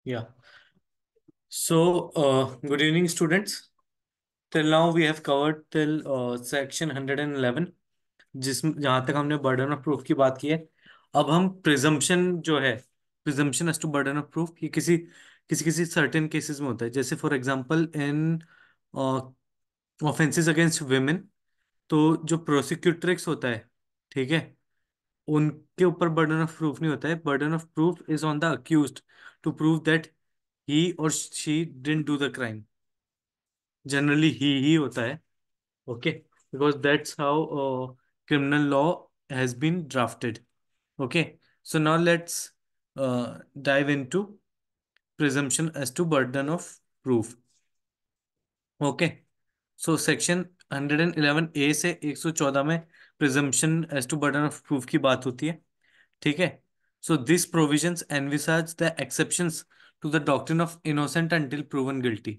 Yeah. Good evening, students. Till now, we have covered till section 111, जिस जहाँ तक हमने बर्डन ऑफ प्रूफ की बात की है. अब हम प्रिजम्पशन जो है, presumption as to burden of proof, ये किसी किसी किसी सर्टेन केसेस में होता है. जैसे for example in offences against women, तो जो प्रोसिक्यूट्रिक्स होता है, ठीक है, उनके ऊपर बर्डन ऑफ प्रूफ नहीं होता है. Burden of proof is on the accused to prove that he or she didn't do the crime. Generally he होता है. Okay, because that's how criminal law has been drafted. Okay, so now let's dive into presumption as to burden of proof. Okay, so section 111A से 114 में presumption as to burden of proof की बात होती है. ठीक है. So these provisions envisage the exceptions to the doctrine of innocent until proven guilty.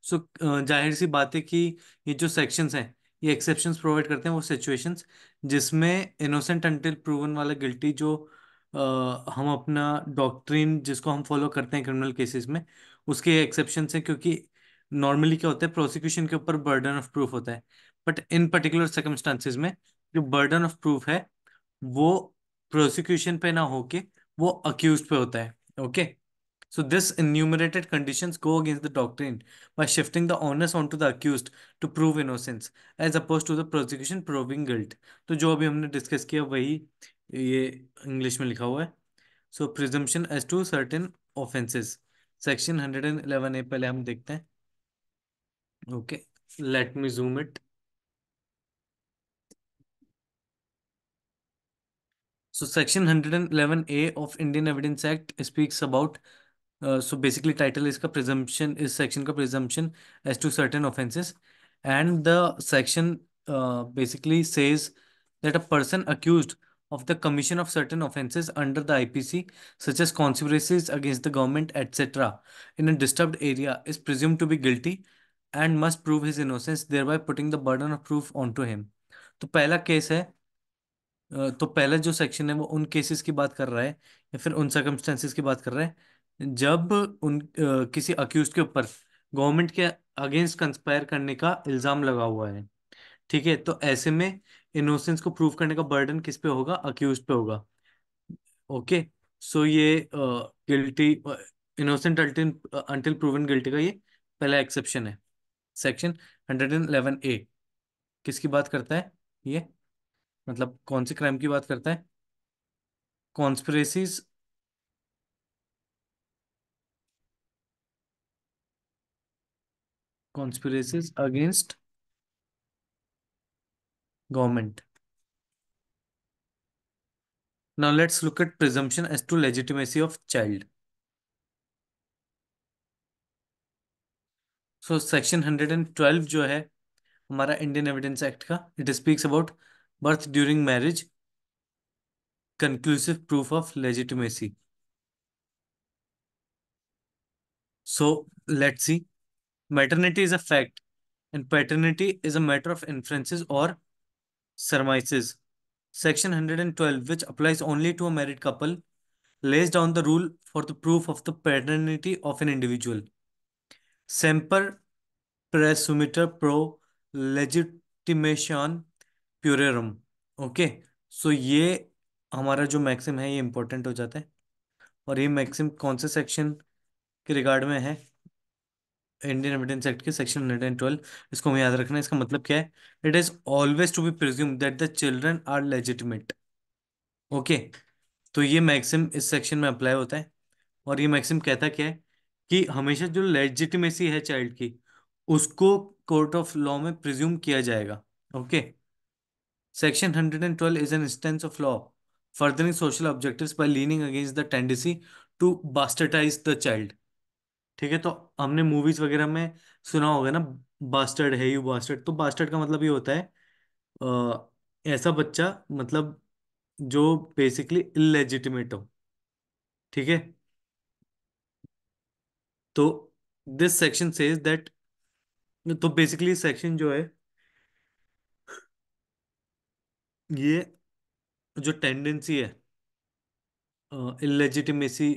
सो जाहिर सी बात है कि ये जो सेक्शंस हैं, ये एक्सेप्शंस प्रोवाइड करते हैं वो सिचुएशंस जिसमें इनोसेंट अंटिल प्रूवन वाला गिल्टी जो हम अपना डॉक्ट्रिन जिसको हम फॉलो करते हैं क्रिमिनल केसेस में, उसके एक्सेप्शंस हैं. क्योंकि नॉर्मली क्या होता है, प्रोसिक्यूशन के ऊपर बर्डन ऑफ प्रूफ होता है, बट इन पर्टिकुलर सर्कमस्टांसिस में जो बर्डन ऑफ प्रूफ है वो प्रोसिक्यूशन पे ना होके वो अक्यूज पे होता है. Okay. So this enumerated conditions go against the doctrine by shifting the onus onto the accused to prove innocence as opposed to the prosecution proving guilt. तो जो अभी हमने डिस्कस किया वही ये इंग्लिश में लिखा हुआ है. So presumption as to certain offenses. Section 111A पहले हम देखते हैं. Okay, let me zoom it. So section 111A of Indian Evidence Act speaks about so basically title इसका presumption, इस section का presumption as to certain offenses, and the section basically says that a person accused of the commission of certain offenses under the IPC such as conspiracies against the government etc. in a disturbed area is presumed to be guilty and must prove his innocence, thereby putting the burden of proof onto him. तो पहला case है, तो पहला जो section है वो उन cases की बात कर रहा है या फिर उन सर्कमस्टेंसेस की बात कर रहा है जब किसी अक्यूज के ऊपर गवर्नमेंट के अगेंस्ट कंस्पायर करने का इल्जाम लगा हुआ है. ठीक है, तो ऐसे में इनोसेंस को प्रूव करने का बर्डन किस पे होगा, अक्यूज पे होगा. ओके. सो ये guilty, innocent until until proven guilty का ये पहला एक्सेप्शन है. सेक्शन 111A किसकी बात करता है ये, मतलब कौन सी क्राइम की बात करता है? Conspiracies, conspiracies against government. Now let's look at presumption as to legitimacy of child. So section 112 जो है हमारा इंडियन एविडेंस एक्ट का, it speaks about birth during marriage, conclusive proof of legitimacy. So let's see. Maternity is a fact and paternity is a matter of inferences or surmises. Section 112, which applies only to a married couple, lays down the rule for the proof of the paternity of an individual. Semper presumpter pro legitimation puriorum. Okay. So ये हमारा जो maxim है ये important हो जाता है. और ये मैक्सिम कौन से सेक्शन के रिगार्ड में है? इंडियन एविडेंस एक्ट के सेक्शन 112. इसको हमें याद रखना है. इसका मतलब क्या है? It is always to be presume that the children are legitimate. Okay. तो ये मैक्सिम इस सेक्शन में अप्लाई होता है. और ये मैक्सिम कहता क्या है कि हमेशा जो लेजिटिमेसी है चाइल्ड की, उसको कोर्ट ऑफ लॉ में प्रिज्यूम किया जाएगा. Okay. Section 112 is an instance of law furthering social objectives by leaning against the tendency to bastardise the child. ठीक है, तो हमने मूवीज वगैरह में सुना होगा ना, बास्टर्ड है यू बास्टर्ड. तो बास्टर्ड का मतलब ये होता है ऐसा बच्चा, मतलब जो बेसिकली इलेजिटिमेट हो. ठीक है. तो दिस सेक्शन सेज दैट, तो बेसिकली सेक्शन जो है ये जो टेंडेंसी है इलेजिटिमेसी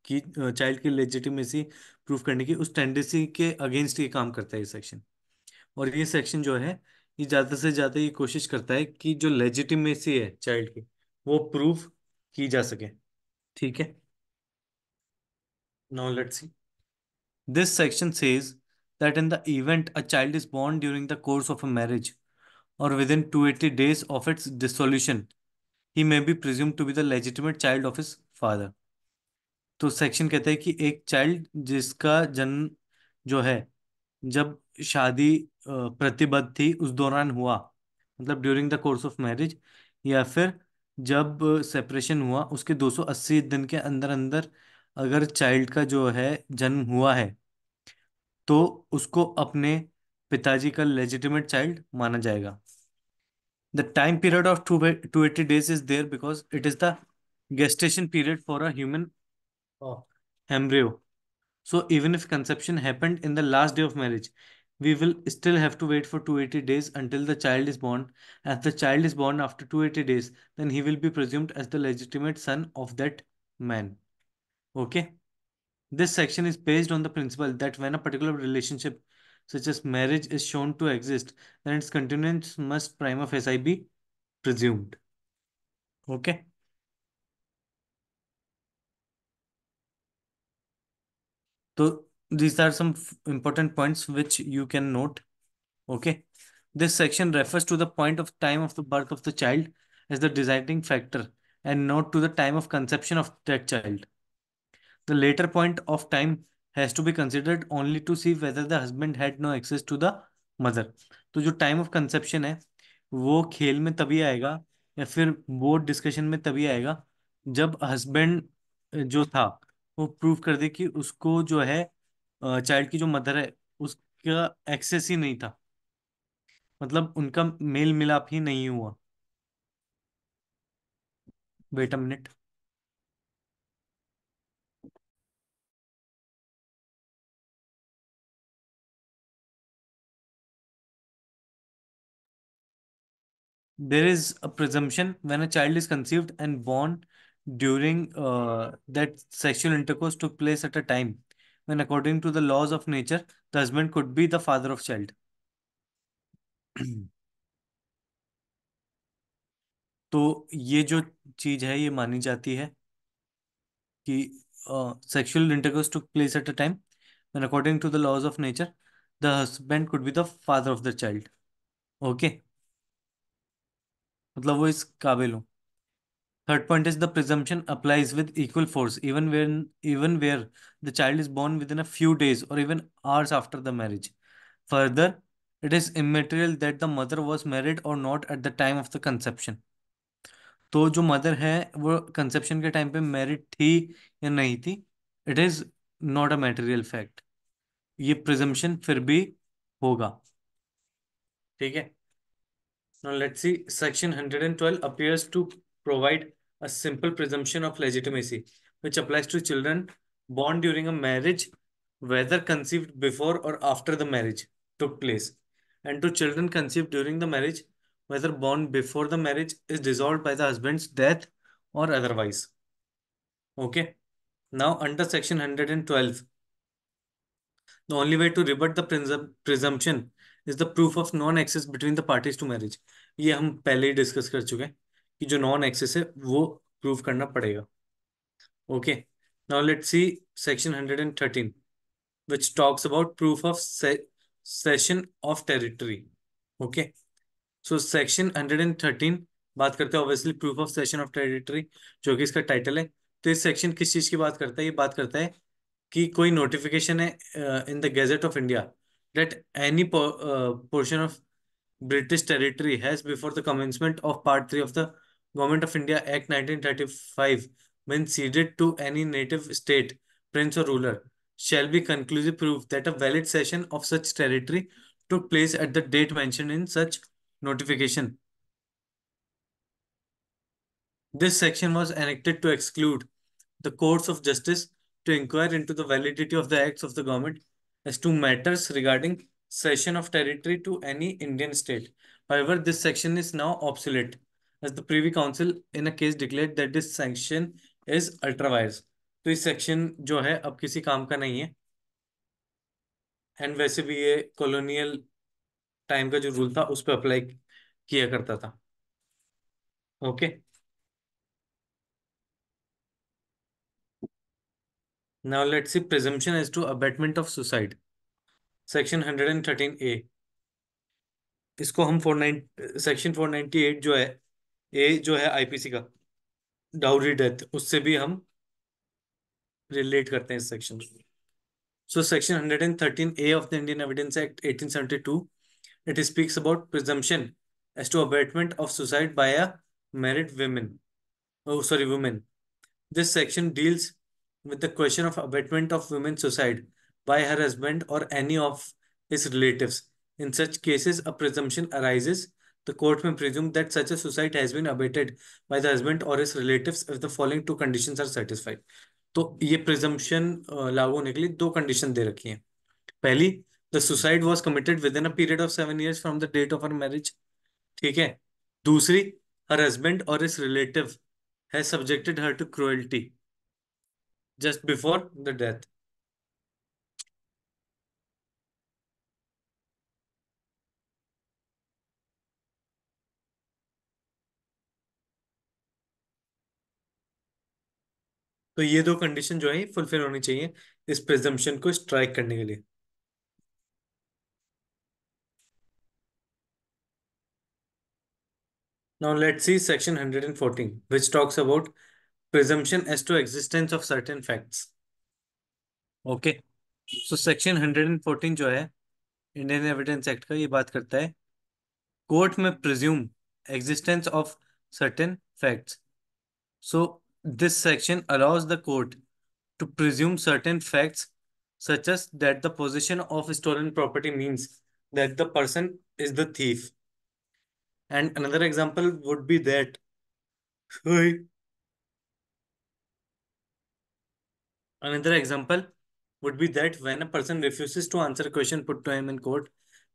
कि चाइल्ड की लेजिटिमेसी प्रूव करने की, उस टेंडेंसी के अगेंस्ट ये काम करता है ये सेक्शन। और ये सेक्शन जो है, ये ज़्यादा से ज़्यादा ये कोशिश करता है कि जो लेजिटिमेसी है चाइल्ड की, वो प्रूव की जा सके। ठीक है, now let's C. This section says that in the event a child is born during the course of a marriage or within 280 days of its dissolution, he may be presumed to be the legitimate child of his father। तो section कहता है कि एक child जिसका जन्म जो है, जब शादी प्रतिबद्ध थी उस दौरान हुआ, मतलब during the course of marriage, या फिर जब सेपरेशन हुआ उसके 280 दिन के अंदर अंदर अगर चाइल्ड का जो है जन्म हुआ है, तो उसको अपने पिताजी का लेजिटिमेट चाइल्ड माना जाएगा। The time period of 280 days is there because it is the gestation period for a human embryo. So even if conception happened in the last day of marriage, we will still have to wait for 280 days until the child is born. As the child is born after 280 days, then he will be presumed as the legitimate son of that man. Okay? This section is based on the principle that when a particular relationship, such as marriage, is shown to exist, then its continuance must prima facie be presumed. Okay? So these are some important points which you can note. Okay. This section refers to the point of time of the birth of the child as the deciding factor and not to the time of conception of that child. The later point of time has to be considered only to see whether the husband had no access to the mother। तो जो time of conception है वो खेल में तभी आएगा, या फिर बोर्ड डिस्कशन में तभी आएगा, जब हस्बैंड जो था वो प्रूव कर दे कि उसको जो है चाइल्ड की जो मदर है उसका एक्सेस ही नहीं था, मतलब उनका मेल मिलाप ही नहीं हुआ। Wait a minute. There is a presumption when a child is conceived and born during that sexual intercourse took place at a time when, according to the laws of nature, the husband could be the father of child। तो ये जो चीज है ये मानी जाती है कि sexual intercourse took place at a time when, according to the laws of nature, the husband could be the father of the child। Okay, मतलब वो इस काबिल हो। Third point is the presumption applies with equal force even where the child is born within a few days or even hours after the marriage। Further, it is immaterial that the mother was married or not at the time of the conception। तो जो mother है वो conception के time पे married थी या नहीं थी, it is not a material fact. ये प्रिजम्पशन फिर भी होगा। ठीक है। Now let's see. Section 112 appears to provide a simple presumption of legitimacy, which applies to children born during a marriage, whether conceived before or after the marriage took place, and to children conceived during the marriage, whether born before the marriage is dissolved by the husband's death or otherwise. Okay. Now, under Section 112, the only way to rebut the presumption is the proof of non access between the parties to marriage. ये हम पहले ही discuss कर चुके हैं कि जो non access है वो प्रूव करना पड़ेगा। Okay, now let's see section 113 which talks about proof of cession of territory। Okay, so section 113 बात करते हैं obviously proof of cession of territory, जो कि इसका टाइटल है। तो इस सेक्शन किस चीज की बात करता है? ये बात करता है कि कोई नोटिफिकेशन है in the gadget of India that any portion of British territory has before the commencement of Part 3 of the Government of India Act 1935 been ceded to any native state, prince or ruler, shall be conclusive proof that a valid cession of such territory took place at the date mentioned in such notification। This section was enacted to exclude the courts of justice to inquire into the validity of the acts of the government as to matters regarding cession of territory to any Indian state। However, this section is now obsolete, as the Privy Council in a case declared that this sanction is ultra vires। तो इस section जो है अब किसी काम का नहीं है, एंड वैसे भी ये कॉलोनियल टाइम का जो रूल था उस पर अप्लाई किया करता था। Okay. Now let's see presumption as to abetment of suicide, section 113 A. इसको हम 49 सेक्शन 498 जो है, ए जो है आईपीसी का, डाउरी डेथ, उससे भी हम रिलेट करते हैं इस सेक्शन को। सो section 113 A of the Indian evidence act 1872, it speaks about presumption as to abatement of suicide by a married women. Oh, sorry, women. This section deals with the question of abatement of women's suicide by her husband or any of his relatives. In such cases, a presumption arises. The court may presume that such a suicide has been abated by the husband or his relatives if the following two conditions are satisfied. तो ये presumption लागू होने के लिए दो condition दे रखी हैं। पहली, the suicide was committed with in a period of 7 years from the date of her marriage. ठीक है। दूसरी, हर हस्बैंड और his relative has subjected her to cruelty just before the death. तो ये दो कंडीशन जो है फुलफिल होनी चाहिए इस प्रिजम्पशन को स्ट्राइक करने के लिए। Now let's see section 114 which talks about presumption as to existence of certain facts। Okay. So section 114 जो है इंडियन एविडेंस एक्ट का, ये बात करता है कोर्ट में presume existence of certain facts. So this section allows the court to presume certain facts, such as that the possession of stolen property means that the person is the thief. And another example would be that another example would be that when a person refuses to answer a question put to him in court,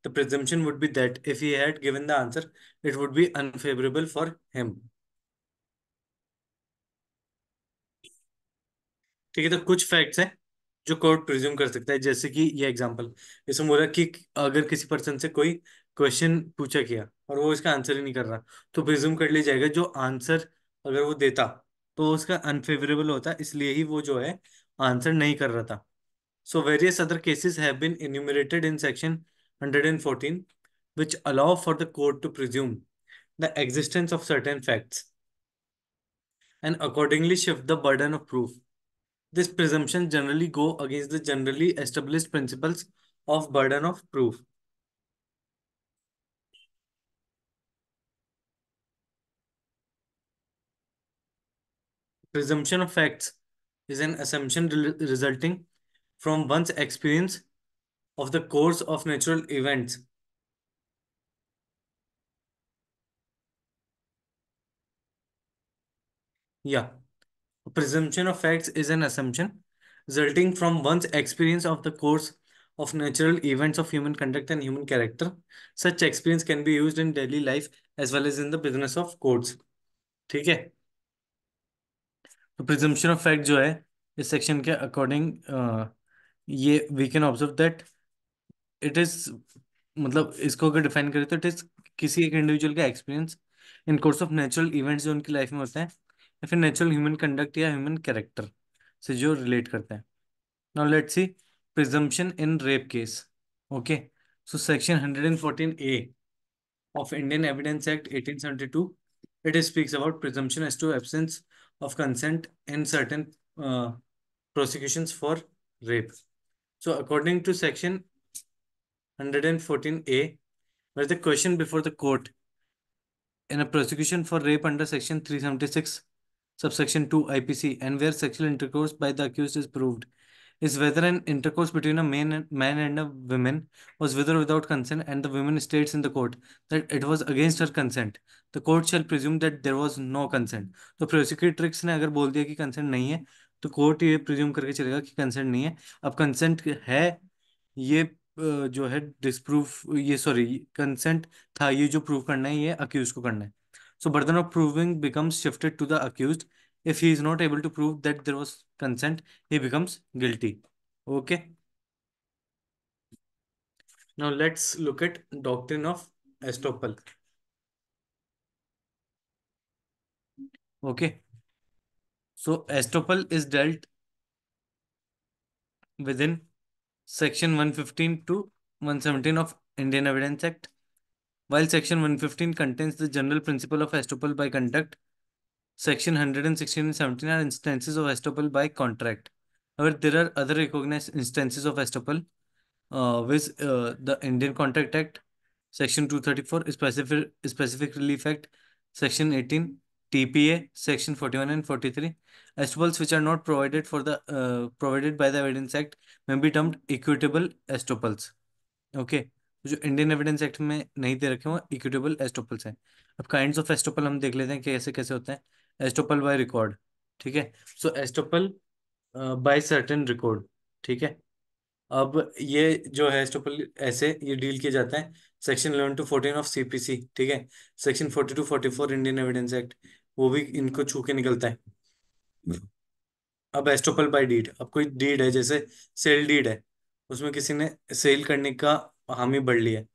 the presumption would be that if he had given the answer, it would be unfavorable for him. ठीक है। तो कुछ facts हैं जो court presume कर सकता है, जैसे कि ये एग्जांपल, इसमें बोला कि अगर किसी पर्सन से कोई क्वेश्चन पूछा गया और वो इसका आंसर ही नहीं कर रहा, तो प्रिज्यूम कर लिया जाएगा जो आंसर अगर वो देता तो उसका अनफेवरेबल होता, इसलिए ही वो जो है आंसर नहीं कर रहा था। So various other cases have been enumerated in section 114 which allow for the court to presume the existence of certain facts and accordingly shift the burden of proof. This presumption generally go against the generally established principles of burden of proof. Presumption of facts is an assumption resulting from one's experience of the course of natural events. Yeah, presumption of facts is an assumption resulting from one's experience of the course of natural events of human conduct and human character. Such experience can be used in daily life as well as in the business of courts. ठीक है। तो presumption of fact जो है इस section के according, ये we can observe that it is, मतलब इसको अगर डिफाइन करें तो इट इज किसी एक इंडिविजुअल का experience in course of natural events जो उनकी लाइफ में होते हैं, या फिर नेचुरल ह्यूमन कंडक्ट या ह्यूमन कैरेक्टर से जो रिलेट करते हैं। Now let's see presumption in rape case. Okay. So section 114 A of Indian Evidence Act 1872, it speaks about presumption as to absence of consent in certain uh, prosecutions for rape. So, according to Section 114A, where the question before the court in a prosecution for rape under Section 376, subsection 2 IPC, and where sexual intercourse by the accused is proved, is whether an intercourse between a man and a woman was with or without consent, and the woman states in the court that it was against her consent. The court shall presume that there was no consent. तो prosecutors ने अगर बोल दिया कि consent नहीं है, तो court ये प्रिज्यूम करके चलेगा कि कंसेंट नहीं है। अब कंसेंट है, ये जो है डिसप्रूव, ये सॉरी कंसेंट था, ये जो प्रूव करना है ये अक्यूज को करना है। So burden of proving becomes shifted to the accused If he is not able to prove that there was consent, he becomes guilty. Okay. Now let's look at doctrine of estoppel. Okay. So estoppel is dealt within section 115 to 117 of Indian Evidence Act. While section 115 contains the general principle of estoppel by conduct, section 116 and 17 are instances of estoppel by contract. However, there are other recognized instances of estoppel with the Indian Contract Act, Section 234, Specific Relief Act, Section 18, TPA, Section 41 and 43. Estoppels which are not provided by the Evidence Act may be termed equitable estoppels. Okay, तो जो Indian evidence act में नहीं दे रखे वो equitable एस्टोपल्स हैं. अब kinds of estoppel हम देख लेते हैं कि कैसे कैसे होते हैं. Estoppel by record. ठीक है. So estoppel by certain record. ठीक है. अब ये जो है एस्टोपल ऐसे ये डील किया जाता है सेक्शन 11 to 14 ऑफ सीपीसी. ठीक है. Section 40 to 44 Indian evidence act, वो भी इनको छू के निकलता है. अब एस्टोपल बाय डीड. अब कोई डीड है जैसे सेल डीड है, उसमें किसी ने सेल करने का हामी भर लिया है,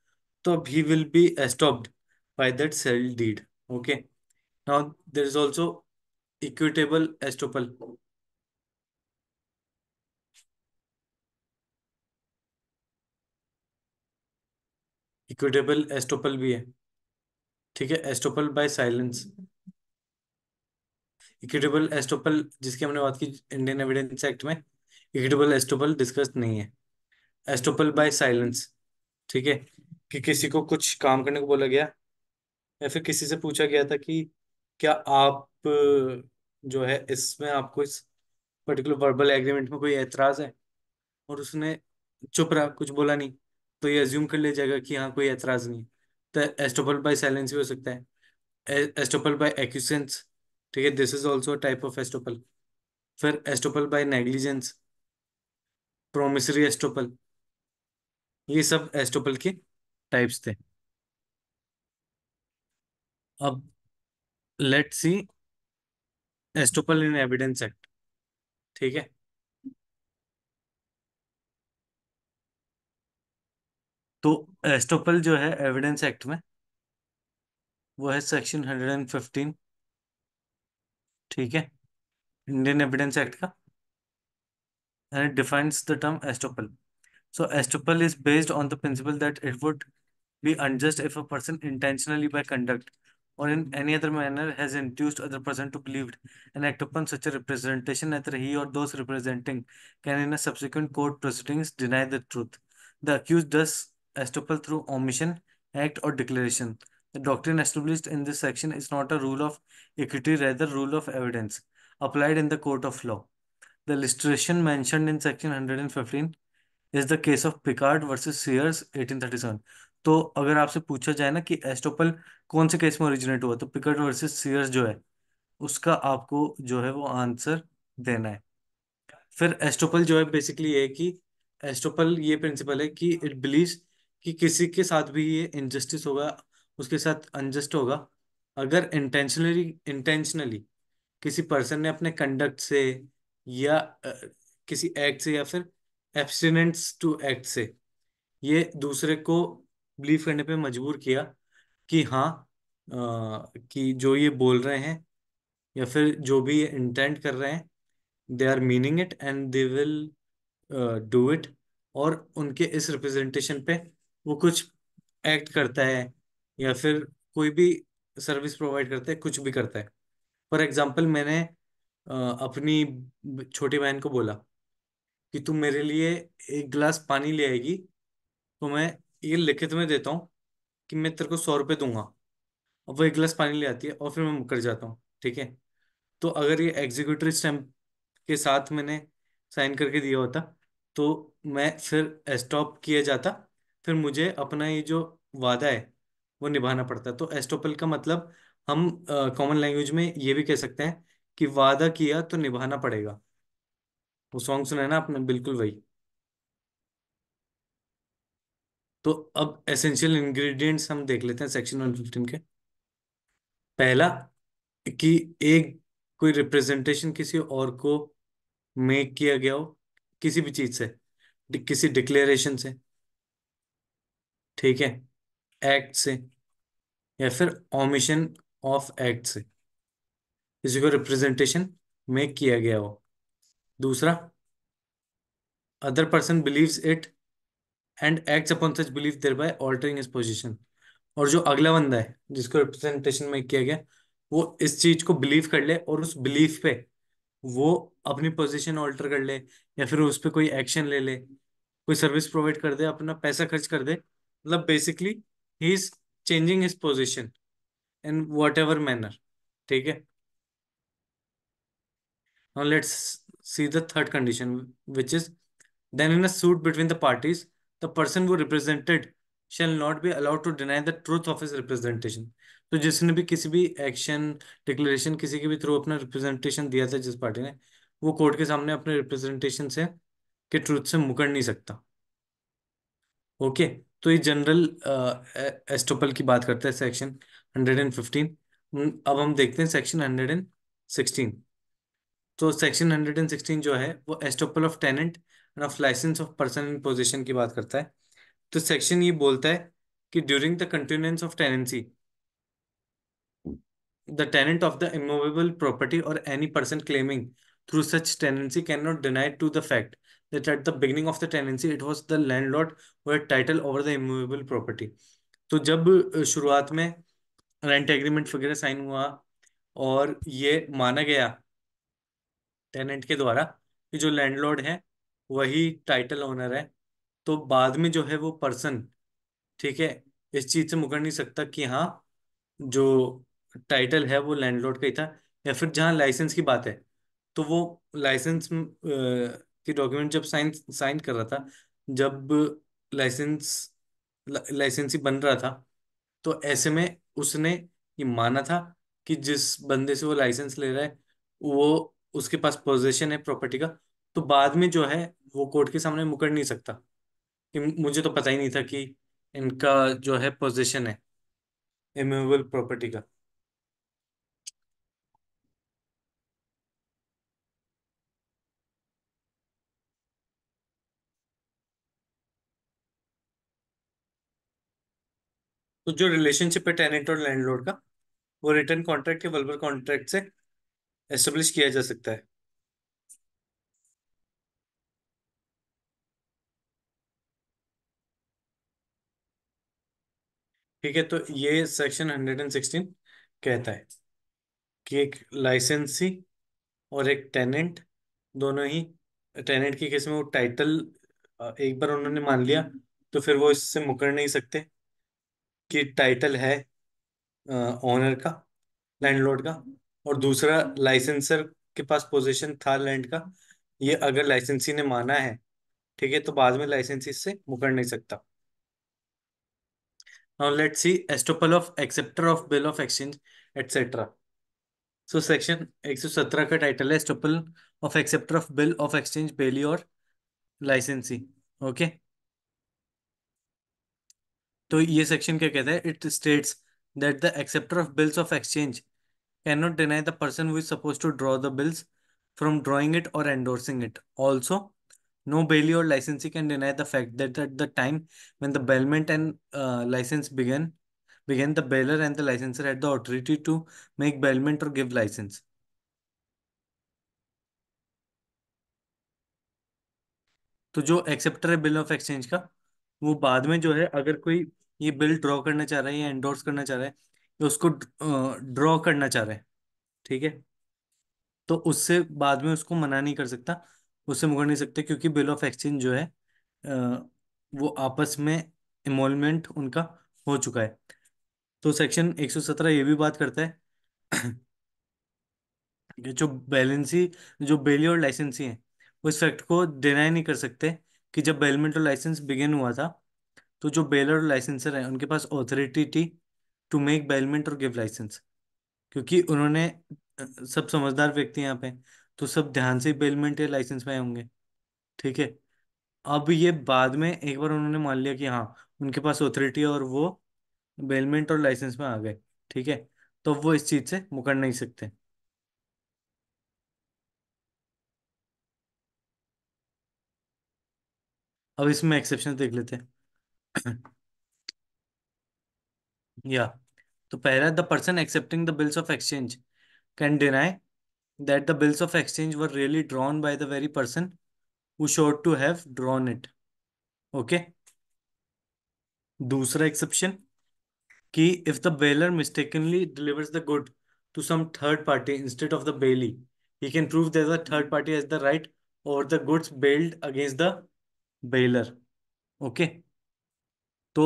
तो अब he will be estopped by that sale deed. Okay. Now there is also equitable estoppel. Equitable estoppel भी है. ठीक है. Estoppel by silence. Equitable estoppel जिसकी हमने बात की इंडियन एविडेंस एक्ट में, इक्विटेबल एस्टोपल डिस्कस नहीं है. Estoppel by silence. ठीक है. कि किसी को कुछ काम करने को बोला गया, या फिर किसी से पूछा गया था कि क्या आप जो है इसमें आपको इस पर्टिकुलर वर्बल एग्रीमेंट में कोई एतराज है, और उसने चुप रहा, कुछ बोला नहीं, तो ये अज्यूम कर लिया जाएगा कि हाँ कोई एतराज नहीं. तो एस्टोपल बाय साइलेंस भी हो सकता है. Estoppel by acquiescence. ठीक है. This is also type of estoppel. फिर estoppel by negligence, promissory estoppel, ये सब एस्टोपल के टाइप्स थे. अब let's see estoppel in evidence act. ठीक है. तो एस्टोपल जो है एविडेंस एक्ट में, वो है सेक्शन 115. ठीक है. इंडियन एविडेंस एक्ट का. And it defines the term estoppel. So estoppel is based on the principle that it would be unjust if a person intentionally by conduct or in any other manner has induced other person to believe and act upon such a representation that he or those representing can in a subsequent court proceedings deny the truth. The accused does estoppel through omission, act or declaration. The doctrine established in this section is not a rule of equity, rather rule of evidence applied in the court of law. The illustration mentioned in section 115 is the case of Pickard versus Sears 1837. तो अगर आपसे पूछा जाए ना कि estoppel कौन से case में ओरिजिनेट हुआ, तो पिकार्ड वर्सेस सीयर्स जो है उसका आपको जो है वो आंसर देना है. फिर एस्टोपल जो है बेसिकली ये है कि एस्टोपल ये प्रिंसिपल है कि इट बिलीव्स कि किसी के साथ भी ये इनजस्टिस होगा, उसके साथ अनजस्ट होगा, अगर इंटेंशनली इंटेंशनली किसी पर्सन ने अपने कंडक्ट से या किसी एक्ट से या फिर एब्सटिनेंस टू एक्ट से ये दूसरे को बिलीव करने पे मजबूर किया कि हाँ कि जो ये बोल रहे हैं या फिर जो भी ये इंटेंट कर रहे हैं, they are meaning it and they will do it. और उनके इस रिप्रेजेंटेशन पे वो कुछ एक्ट करता है या फिर कोई भी सर्विस प्रोवाइड करता है, कुछ भी करता है. फॉर एग्जाम्पल मैंने अपनी छोटी बहन को बोला कि तुम मेरे लिए एक गिलास पानी ले आएगी, तो मैं ये लिखित में देता हूँ कि मैं तेरे को 100 रुपये दूंगा. अब वो एक गिलास पानी ले आती है और फिर मैं मुकर जाता हूँ. ठीक है. तो अगर ये एग्जीक्यूटिव स्टैम्प के साथ मैंने साइन करके दिया होता, तो मैं फिर स्टॉप किया जाता, फिर मुझे अपना ये जो वादा है वो निभाना पड़ता. तो एस्टोपल का मतलब हम कॉमन लैंग्वेज में ये भी कह सकते हैं कि वादा किया तो निभाना पड़ेगा. वो सॉन्ग सुना है ना आपने, बिल्कुल वही. तो अब एसेंशियल इंग्रेडिएंट्स हम देख लेते हैं सेक्शन 115 के. पहला कि एक कोई रिप्रेजेंटेशन किसी और को मेक किया गया हो किसी भी चीज से, किसी डिक्लेरेशन से, ठीक है, एक्ट से, या फिर ओमिशन ऑफ एक्ट से किसी को रिप्रेजेंटेशन मेक किया गया हो। दूसरा, other person believes it and acts upon such belief thereby altering his position. और जो अगला बंदा है जिसको रिप्रेजेंटेशन मेक किया गया, वो इस चीज को बिलीव कर ले और उस बिलीफ पे वो अपनी पोजीशन ऑल्टर कर ले, या फिर उस पे कोई एक्शन ले ले, कोई सर्विस प्रोवाइड कर दे, अपना पैसा खर्च कर दे, मतलब basically he is changing his position in what ever manner, ठीक है। Now let's see the third condition, which is then in a suit between the parties, the person who represented shall not be allowed to deny the truth of his representation. तो जिसने भी किसी भी action declaration किसी के भी through अपना representation दिया था जिस पार्टी ने, वो कोर्ट के सामने अपने रिप्रेजेंटेशन से के ट्रूथ से मुकर नहीं सकता। ओके। तो ये जनरल एस्टोपल की बात करते हैं, सेक्शन 115। अब हम देखते हैं सेक्शन 116। तो सेक्शन 116 जो है वो estoppel of tenant and of licence of person in position की बात करता है। तो सेक्शन ये बोलता है कि during the continuance of tenancy, the tenant of the immovable property और any person claiming through such tenancy can not deny to the fact that at the beginning of the tenancy it was the landlord who had title over the immovable property। तो जब शुरुआत में rent agreement वगैरह sign हुआ और ये माना गया टेनेंट के द्वारा कि जो लैंडलॉर्ड है वही टाइटल ओनर है, तो बाद में जो है वो पर्सन, ठीक है, इस चीज से मुकर नहीं सकता कि हाँ जो टाइटल है वो लैंडलॉर्ड का ही था। या फिर जहाँ लाइसेंस की बात है, तो वो लाइसेंस की डॉक्यूमेंट जब साइन साइन कर रहा था, जब लाइसेंस लाइसेंसी बन रहा था, तो ऐसे में उसने ये माना था कि जिस बंदे से वो लाइसेंस ले रहा है वो उसके पास पोजीशन है प्रॉपर्टी का। तो बाद में जो है वो कोर्ट के सामने मुकर नहीं सकता कि मुझे तो पता ही नहीं था कि इनका जो है पोजीशन है इमूवेबल प्रॉपर्टी का। तो जो रिलेशनशिप है टेनेंट और लैंडलॉर्ड का, वो रिटर्न कॉन्ट्रैक्ट के वर्बल कॉन्ट्रैक्ट से एस्टेब्लिश किया जा सकता है। ठीक है। तो ये सेक्शन 116 कहता है कि एक लाइसेंसी और एक टेनेंट, दोनों ही, टेनेंट की केस में वो टाइटल एक बार उन्होंने मान लिया तो फिर वो इससे मुकर नहीं सकते कि टाइटल है ओनर का, लैंडलॉर्ड का। और दूसरा, लाइसेंसर के पास पोजीशन था लैंड का, ये अगर लाइसेंसी ने माना है, ठीक है, तो बाद में लाइसेंसी इससे मुकर नहीं सकता। Now let's see estoppel of acceptor of bill of exchange etcetera. So section 117 का टाइटल है estoppel of acceptor of bill of exchange bailee और लाइसेंसी। ओके। तो ये सेक्शन क्या कहता है? It states that the acceptor of bills of exchange can not deny the person who is suppose to draw the bills from drawing it और endorsing it. Also no bailey or licensee can deny the fact that at the time when the bailment and license began, the bailer and the licensor had the authority to make bailment or give license। तो जो acceptor है bill of exchange का, वो बाद में जो है अगर कोई ये बिल ड्रॉ करना चाह रहा है या एंडोर्स करना चाह रहा है या उसको ड्रॉ करना चाह रहा है, ठीक है, तो उससे बाद में उसको मना नहीं कर सकता, उससे मुकर नहीं सकते, क्योंकि बिल ऑफ एक्सचेंज जो है वो आपस में इमोलमेंट उनका हो चुका है। तो सेक्शन 117 ये भी बात करता है कि जो बेली और लाइसेंसी हैं वो इस फैक्ट को डिनाई नहीं कर सकते कि जब बेलमेंट और लाइसेंस बिगिन हुआ था, तो जो बेलर और लाइसेंसर हैं उनके पास ऑथोरिटी थी टू मेक बेलमेंट और गिव लाइसेंस, क्योंकि उन्होंने सब समझदार व्यक्ति हैं यहाँ पे, तो सब ध्यान से बेलमेंट या लाइसेंस में आए होंगे, ठीक है। अब ये बाद में एक बार उन्होंने मान लिया कि हाँ उनके पास ऑथोरिटी है और वो बेलमेंट और लाइसेंस में आ गए, ठीक है, तो वो इस चीज से मुकर नहीं सकते। अब इसमें एक्सेप्शन देख लेते हैं। या तो पहला, the person accepting the bills of exchange can deny that the bills of exchange were really drawn by the very person who showed to have drawn it. Okay. दूसरा एक्सेप्शन कि if the bailor mistakenly delivers the good to some third party instead of the bailee, he can prove that the third party has the right over the goods bailed against the bailor। Okay. तो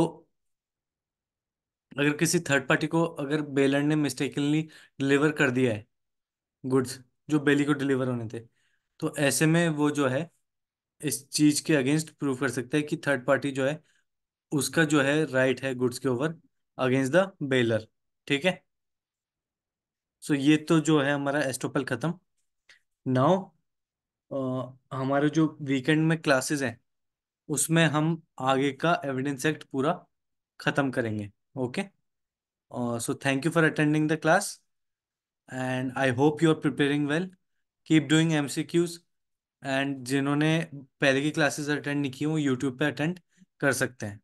अगर किसी third party को, अगर baler ने mistakenly deliver कर दिया है goods जो बेली को डिलीवर होने थे, तो ऐसे में वो जो है इस चीज के अगेंस्ट प्रूव कर सकता है कि थर्ड पार्टी जो है उसका जो है राइट है गुड्स के ओवर अगेंस्ट द बेलर। ठीक है। सो ये तो जो है हमारा एस्टोपल खत्म। नाउ हमारे जो वीकेंड में क्लासेस हैं उसमें हम आगे का एविडेंस एक्ट पूरा खत्म करेंगे। Okay. So thank you for attending the class and I hope you are preparing well. Keep doing MCQs. And जिन्होंने पहले की क्लासेस अटेंड नहीं की वो यूट्यूब पे अटेंड कर सकते हैं।